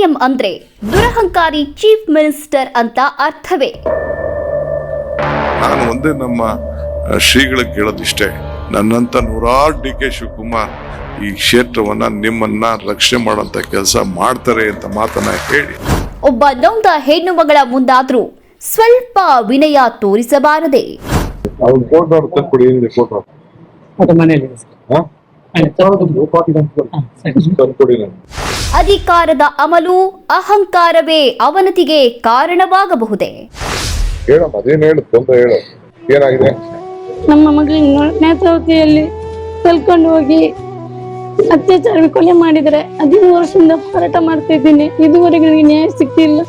CM ಅಂದ್ರೆ ದುರಹಂಕಾರಿ chief minister ಅಂತ ಅರ್ಥವೇ. ನಾನು ಒಂದೇ ನಮ್ಮ ಶ್ರೀಗಳಿಗೆ ಕೇಳೋದಿಷ್ಟೇ, ನನ್ನಂತ ನೂರಾರು ಡಿ ಕೆ ಶಿವಕುಮಾರ್ ಈ ಕ್ಷೇತ್ರವನ್ನ ನಿಮ್ಮನ್ನ ರಕ್ಷಣೆ ಮಾಡುವಂತ ಕೆಲಸ ಮಾಡ್ತಾರೆ ಅಂತ ಮಾತನ್ನ ಹೇಳಿ. ಒಬ್ಬ ನೊಂದ ಹೆಣ್ಣು ಮಗಳ ಮುಂದಾದ್ರೂ ಸ್ವಲ್ಪ ವಿನಯ ತೋರಿಸಬಾರದೆ. ಅಧಿಕಾರದ ಅಮಲು ಅಹಂಕಾರವೇ ಅವನತಿಗೆ ಕಾರಣವಾಗಬಹುದೇ? ನಮ್ಮ ಮಗಳಿಗೆ ನೇತ್ರಾವತಿಯಲ್ಲಿ ಕಲ್ಕೊಂಡು ಹೋಗಿ ಅತ್ಯಾಚಾರ ಕೊಲೆ ಮಾಡಿದರೆ 13 ವರ್ಷದಿಂದ ಹೋರಾಟ ಮಾಡ್ತಾ ಇದ್ದೀನಿ. ಇದುವರೆಗೆ ನನಗೆ ನ್ಯಾಯ ಸಿಕ್ಕಿಲ್ಲ.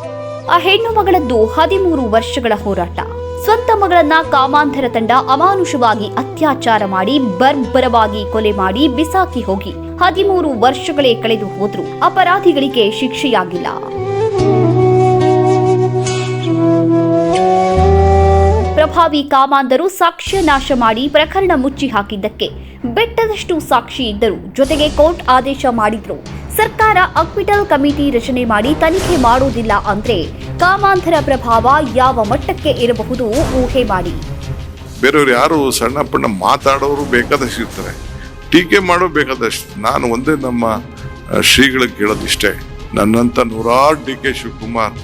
ಆ ಹೆಣ್ಣು ಮಗಳದ್ದು 13 ವರ್ಷಗಳ ಹೋರಾಟ. ಸ್ವಂತ ಮಗಳನ್ನ ಕಾಮಾಂಧರ ತಂಡ ಅಮಾನುಷವಾಗಿ ಅತ್ಯಾಚಾರ ಮಾಡಿ ಬರ್ಬರವಾಗಿ ಕೊಲೆ ಮಾಡಿ ಬಿಸಾಕಿ ಹೋಗಿ 13 ವರ್ಷಗಳೇ ಕಳೆದು ಹೋದ್ರೂ ಅಪರಾಧಿಗಳಿಗೆ ಶಿಕ್ಷೆಯಾಗಿಲ್ಲ. ಪ್ರಭಾವಿ ಕಾಮಾಂಧರು ಸಾಕ್ಷ್ಯ ನಾಶ ಮಾಡಿ ಪ್ರಕರಣ ಮುಚ್ಚಿ ಹಾಕಿದ್ದಕ್ಕೆ ಬೆಟ್ಟದಷ್ಟು ಸಾಕ್ಷಿ ಇದ್ದರು. ಜೊತೆಗೆ ಕೋರ್ಟ್ ಆದೇಶ ಮಾಡಿದ್ರು. ಸರ್ಕಾರ ಅಕ್ವಿಟಲ್ ಕಮಿಟಿ ರಚನೆ ಮಾಡಿ ತನಿಖೆ ಮಾಡೋದಿಲ್ಲ ಅಂದ್ರೆ ಕಾಮಾಂಧರ ಪ್ರಭಾವ ಯಾವ ಮಟ್ಟಕ್ಕೆ ಇರಬಹುದು ಊಹೆ ಮಾಡಿ. ಬೇರೆಯವ್ರು ಯಾರು ಸಣ್ಣ ಪಣ್ಣ ಮಾತಾಡೋರು ಬೇಕಾದಷ್ಟು ಇರ್ತಾರೆ, ಟೀಕೆ ಮಾಡೋ ಬೇಕಾದಷ್ಟು. ನಾನು ಒಂದೇ ನಮ್ಮ ಶ್ರೀಗಳಿಗೆ ಕೇಳೋದಿಷ್ಟೇ, ನನ್ನಂತ ನೂರಾರು ಡಿ ಕೆ ಶಿವಕುಮಾರ್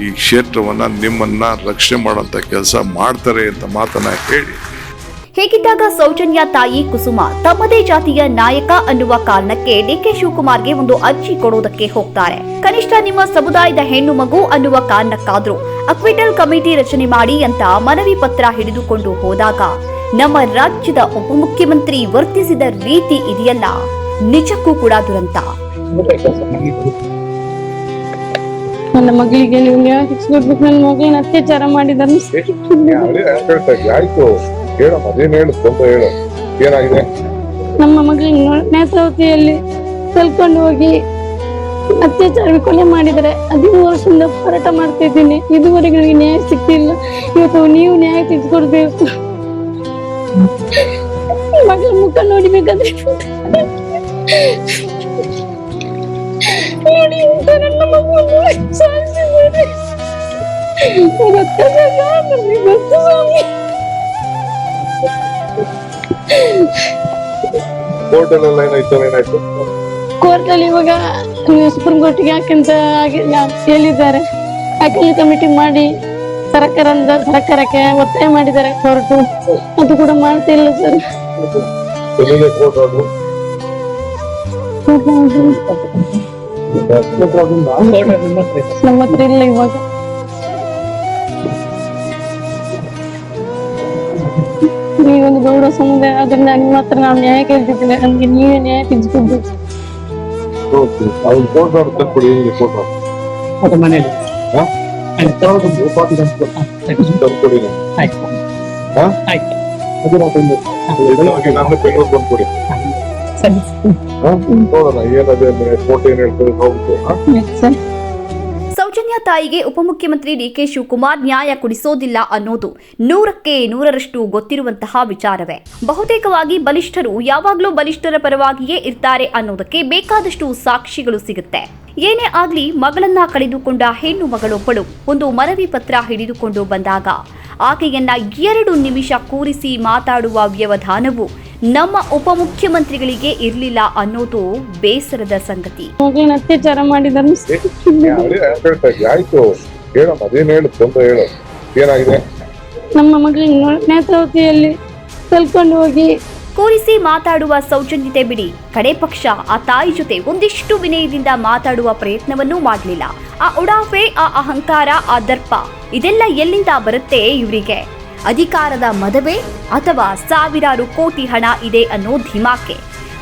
ಈ ಕ್ಷೇತ್ರವನ್ನ ನಿಮ್ಮನ್ನ ರಕ್ಷಣೆ ಮಾಡುವಂತ ಕೆಲಸ ಮಾಡ್ತಾರೆ ಅಂತ ಮಾತನ್ನ ಹೇಳಿ. ಹೇಗಿದ್ದಾಗ ಸೌಜನ್ಯ ತಾಯಿ ಕುಸುಮ ತಮ್ಮದೇ ಜಾತಿಯ ನಾಯಕ ಅನ್ನುವ ಕಾರಣಕ್ಕೆ ಡಿಕೆ ಶಿವಕುಮಾರ್ಗೆ ಒಂದು ಅರ್ಜಿ ಕೊಡೋದಕ್ಕೆ ಹೋಗ್ತಾರೆ. ಕನಿಷ್ಠ ನಿಮ್ಮ ಸಮುದಾಯದ ಹೆಣ್ಣು ಮಗು ಅನ್ನುವ ಕಾರಣಕ್ಕಾದ್ರೂ ಅಕ್ವಿಟಲ್ ಕಮಿಟಿ ರಚನೆ ಮಾಡಿ ಅಂತ ಮನವಿ ಪತ್ರ ಹಿಡಿದುಕೊಂಡು ಹೋದಾಗ ನಮ್ಮ ರಾಜ್ಯದ ಉಪಮುಖ್ಯಮಂತ್ರಿ ವರ್ತಿಸಿದ ರೀತಿ ಇದೆಯಲ್ಲ, ನಿಜಕ್ಕೂ ಕೂಡ ದುರಂತ. ನನ್ನ ಮಗಳಿಗೆ ನೀವು ನ್ಯಾಯ ಸಿಕ್ಸ್ಕೊಡ್ಬೇಕು. ನನ್ನ ಮಗಳನ್ನ ಅತ್ಯಾಚಾರ ಮಾಡಿದ್ದಾರೆ. ನಮ್ಮ ಮಗಳಿಗೆ ನೇತ್ರಾವತಿಯಲ್ಲಿ ಕಲ್ಕೊಂಡು ಹೋಗಿ ಅತ್ಯಾಚಾರ ಕೊಲೆ ಮಾಡಿದರೆ 13 ವರ್ಷದಿಂದ ಹೋರಾಟ ಮಾಡ್ತಾ ಇದ್ದೀನಿ. ಇದುವರೆಗೆ ನನಗೆ ನ್ಯಾಯ ಸಿಕ್ಕಿಲ್ಲ. ಇವತ್ತು ನೀವು ನ್ಯಾಯ ಸಿಕ್ಸ್ಕೊಡ್ಬೇಕು. ಮಗಳ ಮುಖ ನೋಡಿಬೇಕಾದ್ರೆ ನನ್ನ ಮಗು ಸಾಯಿಸಿದ್ದಾರೆ. ಕೋರ್ಟ್ ಅಲ್ಲಿ ಇವಾಗ ಸುಪ್ರೀಂ ಕೋರ್ಟ್ಗೆ ಯಾಕಂತ ಹೇಳಿದ್ದಾರೆ. ಅಕ್ವಿಟಲ್ ಕಮಿಟಿ ಮಾಡಿ ಸರ್ಕಾರಕ್ಕೆ ಒತ್ತಾಯ ಮಾಡಿದ್ದಾರೆ ಕೋರ್ಟ್. ಅದು ಕೂಡ ಮಾಡ್ತಾ ಇಲ್ಲ ಸರ್. ನಮ್ಮ ಹತ್ರ ಇಲ್ಲ ಇವಾಗ. ನೀವೊಂದು ಗೌಡ ಸಮುದಾಯ, ಅದರಿಂದ ನಿಮ್ಮ ಹತ್ರ ನಾವು ನ್ಯಾಯ ಕೇಳ್ತಿದ್ದೇವೆ. ನಮ್ಗೆ ನೀವೇ ನ್ಯಾಯ ತಿಳಿಸ್ಕೊಡ್ಬೇಕು. ಸೌಜನ್ಯ ತಾಯಿಗೆ ಉಪಮುಖ್ಯಮಂತ್ರಿ ಡಿಕೆ ಶಿವಕುಮಾರ್ ನ್ಯಾಯ ಕೊಡಿಸೋದಿಲ್ಲ ಅನ್ನೋದು 100ಕ್ಕೆ 100ರಷ್ಟು ಗೊತ್ತಿರುವಂತಹ ವಿಚಾರವೇ. ಬಹುತೇಕವಾಗಿ ಬಲಿಷ್ಠರು ಯಾವಾಗ್ಲೂ ಬಲಿಷ್ಠರ ಪರವಾಗಿಯೇ ಇರ್ತಾರೆ ಅನ್ನೋದಕ್ಕೆ ಬೇಕಾದಷ್ಟು ಸಾಕ್ಷಿಗಳು ಸಿಗುತ್ತೆ. ಏನೇ ಆಗ್ಲಿ, ಮಗಳನ್ನ ಕಳೆದುಕೊಂಡ ಹೆಣ್ಣು ಮಗಳೊಬ್ಬಳು ಒಂದು ಮನವಿ ಪತ್ರ ಹಿಡಿದುಕೊಂಡು ಬಂದಾಗ ಆಕೆಯನ್ನ 2 ನಿಮಿಷ ಕೂರಿಸಿ ಮಾತಾಡುವ ವ್ಯವಧಾನವು ನಮ್ಮ ಉಪಮುಖ್ಯಮಂತ್ರಿಗಳಿಗೆ ಇರಲಿಲ್ಲ ಅನ್ನೋದು ಬೇಸರದ ಸಂಗತಿ. ಮಗಳನ್ನ ಅತ್ಯಾಚಾರ ಮಾಡಿದ್ದಾರೆ. ನಮ್ಮ ಮಗಳಿಗೆ ನೇತ್ರಾವತಿಯಲ್ಲಿ ಕಲ್ಕೊಂಡು ಹೋಗಿ ಕೂರಿಸಿ ಮಾತಾಡುವ ಸೌಜನ್ಯತೆ ಬಿಡಿ, ಕಡೆ ಪಕ್ಷ ಆ ತಾಯಿ ಜೊತೆ ಒಂದಿಷ್ಟು ವಿನಯದಿಂದ ಮಾತಾಡುವ ಪ್ರಯತ್ನವನ್ನೂ ಮಾಡಲಿಲ್ಲ. ಆ ಉಡಾಫೆ, ಆ ಅಹಂಕಾರ, ಆ ದರ್ಪ ಇದೆಲ್ಲ ಎಲ್ಲಿಂದ ಬರುತ್ತೆ ಇವರಿಗೆ? ಅಧಿಕಾರದ ಮದವೇ ಅಥವಾ ಸಾವಿರಾರು ಕೋಟಿ ಹಣ ಇದೆ ಅನ್ನೋ ಧಿಮಾಕೆ?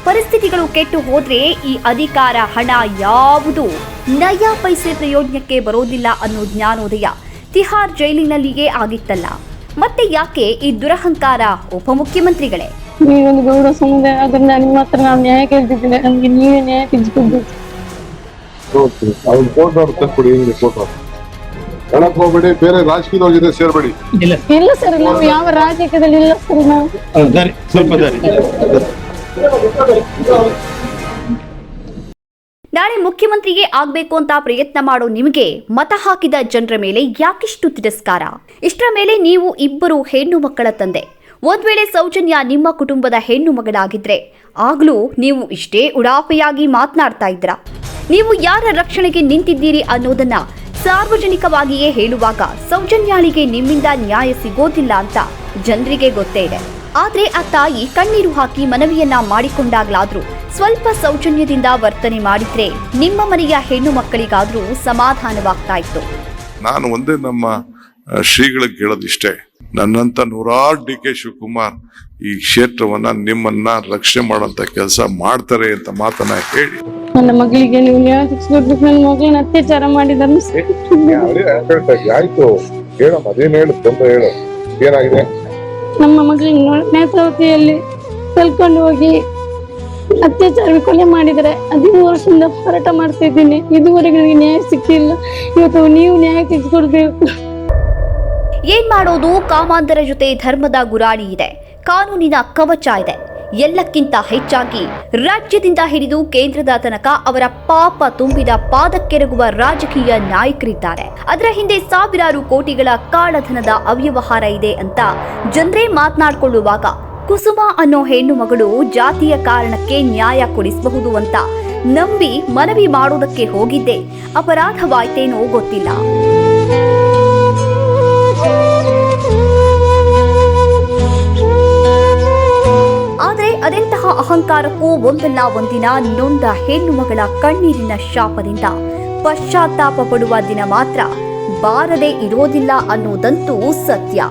ಪರಿಸ್ಥಿತಿಗಳು ಕೆಟ್ಟು ಹೋದ್ರೆ ಈ ಅಧಿಕಾರ, ಹಣ ಯಾವುದು ನಯಾ ಪೈಸೆ ಪ್ರಯೋಜನಕ್ಕೆ ಬರೋದಿಲ್ಲ ಅನ್ನೋ ಜ್ಞಾನೋದಯ ತಿಹಾರ್ ಜೈಲಿನಲ್ಲಿಯೇ ಆಗಿತ್ತಲ್ಲ. ಮತ್ತೆ ಯಾಕೆ ಈ ದುರಹಂಕಾರ ಉಪಮುಖ್ಯಮಂತ್ರಿಗಳೇ? ನೀವೊಂದು ಗೌಡ ಸಮುದಾಯ, ಅದರಿಂದ ನಿಮ್ಮ ಹತ್ರ ನಾವು ನ್ಯಾಯ ಕೇಳ್ತಿದ್ದೇವೆ. ನಮ್ಗೆ ನೀವೇ ನ್ಯಾಯ ತಿಳಿಸ್ಕೊಡ್ಬೇಕು. ಹೋಗ್ಬೇಡಿ, ಬೇರೆ ರಾಜಕೀಯದವ್ರ ಜೊತೆ ಸೇರ್ಬೇಡಿ. ಇಲ್ಲ ಸರ್, ನಾವು ಯಾವ ರಾಜಕೀಯದಲ್ಲಿ ಇಲ್ಲ ಸರ್. ನಾವು ನಾಳೆ ಮುಖ್ಯಮಂತ್ರಿಗೆ ಆಗ್ಬೇಕು ಅಂತ ಪ್ರಯತ್ನ ಮಾಡೋ ನಿಮಗೆ ಮತ ಹಾಕಿದ ಜನರ ಮೇಲೆ ಯಾಕಿಷ್ಟು ತಿರಸ್ಕಾರ? ಇಷ್ಟರ ಮೇಲೆ ನೀವು ಇಬ್ಬರು ಹೆಣ್ಣು ಮಕ್ಕಳ ತಂದೆ. ಒಂದ್ ವೇಳೆ ಸೌಜನ್ಯ ನಿಮ್ಮ ಕುಟುಂಬದ ಹೆಣ್ಣು ಮಗಳಾಗಿದ್ರೆ ಆಗ್ಲೂ ನೀವು ಇಷ್ಟೇ ಉಡಾಫೆಯಾಗಿ ಮಾತನಾಡ್ತಾ ಇದ್ರ? ನೀವು ಯಾರ ರಕ್ಷಣೆಗೆ ನಿಂತಿದ್ದೀರಿ ಅನ್ನೋದನ್ನ ಸಾರ್ವಜನಿಕವಾಗಿಯೇ ಹೇಳುವಾಗ ಸೌಜನ್ಯಾಳಿಗೆ ನಿಮ್ಮಿಂದ ನ್ಯಾಯ ಸಿಗೋದಿಲ್ಲ ಅಂತ ಜನರಿಗೆ ಗೊತ್ತೇ ಇದೆ. ಆದ್ರೆ ಆ ತಾಯಿ ಕಣ್ಣೀರು ಹಾಕಿ ಮನವಿಯನ್ನ ಮಾಡಿಕೊಂಡಾಗ್ಲಾದ್ರೂ ಸ್ವಲ್ಪ ಸೌಜನ್ಯದಿಂದ ವರ್ತನೆ ಮಾಡಿದ್ರೆ ನಿಮ್ಮ ಮನೆಯ ಹೆಣ್ಣು ಮಕ್ಕಳಿಗಾದ್ರೂ ಸಮಾಧಾನವಾಗ್ತಾ ಇತ್ತು. ನಾನು ಒಂದೇ ನಮ್ಮ ಶ್ರೀಗಳಿಗೆ ಕೇಳೋದಿಷ್ಟೇ, ನನ್ನಂತ ನೂರಾರು ಡಿ ಕೆ ಶಿವಕುಮಾರ್ ಈ ಕ್ಷೇತ್ರವನ್ನ ನಿಮ್ಮನ್ನ ರಕ್ಷಣೆ ಮಾಡೋಂತ ಕೆಲಸ ಮಾಡ್ತಾರೆ ಅಂತ ಮಾತನ್ನ ಹೇಳಿ. ನನ್ನ ಮಗಳಿಗೆ ನೀವು ನ್ಯಾಯ ಸಿಕ್ಸ್ಕೊಡ್ಬೇಕು. ನನ್ನ ಮಗಳನ್ನ ಅತ್ಯಾಚಾರ ಮಾಡಿದ್ದಾರೆ. ಆಯ್ತು ಹೇಳಮ್ಮ, ಅದೇನು ಹೇಳು, ತೊಂದರೆ ಹೇಳು, ಏನಾಗಿದೆ? ನಮ್ಮ ಮಗಳಿಗೆ ನೇತ್ರಾವತಿಯಲ್ಲಿ ಕಲ್ಕೊಂಡು ಹೋಗಿ ಅತ್ಯಾಚಾರ ಕೊಲೆ ಮಾಡಿದರೆ 13 ವರ್ಷದಿಂದ ಹೋರಾಟ ಮಾಡ್ತಾ ಇದ್ದೀನಿ. ಇದುವರೆಗೆ ನನಗೆ ನ್ಯಾಯ ಸಿಕ್ಕಿಲ್ಲ. ಇವತ್ತು ನೀವು ನ್ಯಾಯ ಸಿಕ್ಸ್ಕೊಡ್ಬೇಕು. ಏನ್ ಮಾಡೋದು? ಕಾಮಾಂಧರ ಜೊತೆ ಧರ್ಮದ ಗುರಾಣಿ ಇದೆ, ಕಾನೂನಿನ ಕವಚ ಇದೆ. ಎಲ್ಲಕ್ಕಿಂತ ಹೆಚ್ಚಾಗಿ ರಾಜ್ಯದಿಂದ ಹಿಡಿದು ಕೇಂದ್ರದ ತನಕ ಅವರ ಪಾಪ ತುಂಬಿದ ಪಾದಕ್ಕೆರಗುವ ರಾಜಕೀಯ ನಾಯಕರಿದ್ದಾರೆ. ಅದರ ಹಿಂದೆ ಸಾವಿರಾರು ಕೋಟಿಗಳ ಕಾಳಧನದ ಅವ್ಯವಹಾರ ಇದೆ ಅಂತ ಜನರೇ ಮಾತನಾಡಿಕೊಳ್ಳುವಾಗ ಕುಸುಮ ಅನ್ನೋ ಹೆಣ್ಣು ಮಗಳು ಜಾತಿಯ ಕಾರಣಕ್ಕೆ ನ್ಯಾಯ ಕೊಡಿಸಬಹುದು ಅಂತ ನಂಬಿ ಮನವಿ ಮಾಡೋದಕ್ಕೆ ಹೋಗಿದ್ದೆ ಅಪರಾಧವಾಯ್ತೇನೋ ಗೊತ್ತಿಲ್ಲ. ಆದ್ರೆ ಅದೆಂತಹ ಅಹಂಕಾರಕ್ಕೂ ಒಂದಲ್ಲ ಒಂದಿನ ನೊಂದ ಹೆಣ್ಣು ಮಗಳ ಕಣ್ಣೀರಿನ ಶಾಪದಿಂದ ಪಶ್ಚಾತ್ತಾಪ ಪಡುವ ದಿನ ಮಾತ್ರ ಬಾರದೆ ಇರೋದಿಲ್ಲ ಅನ್ನೋದಂತೂ ಸತ್ಯ.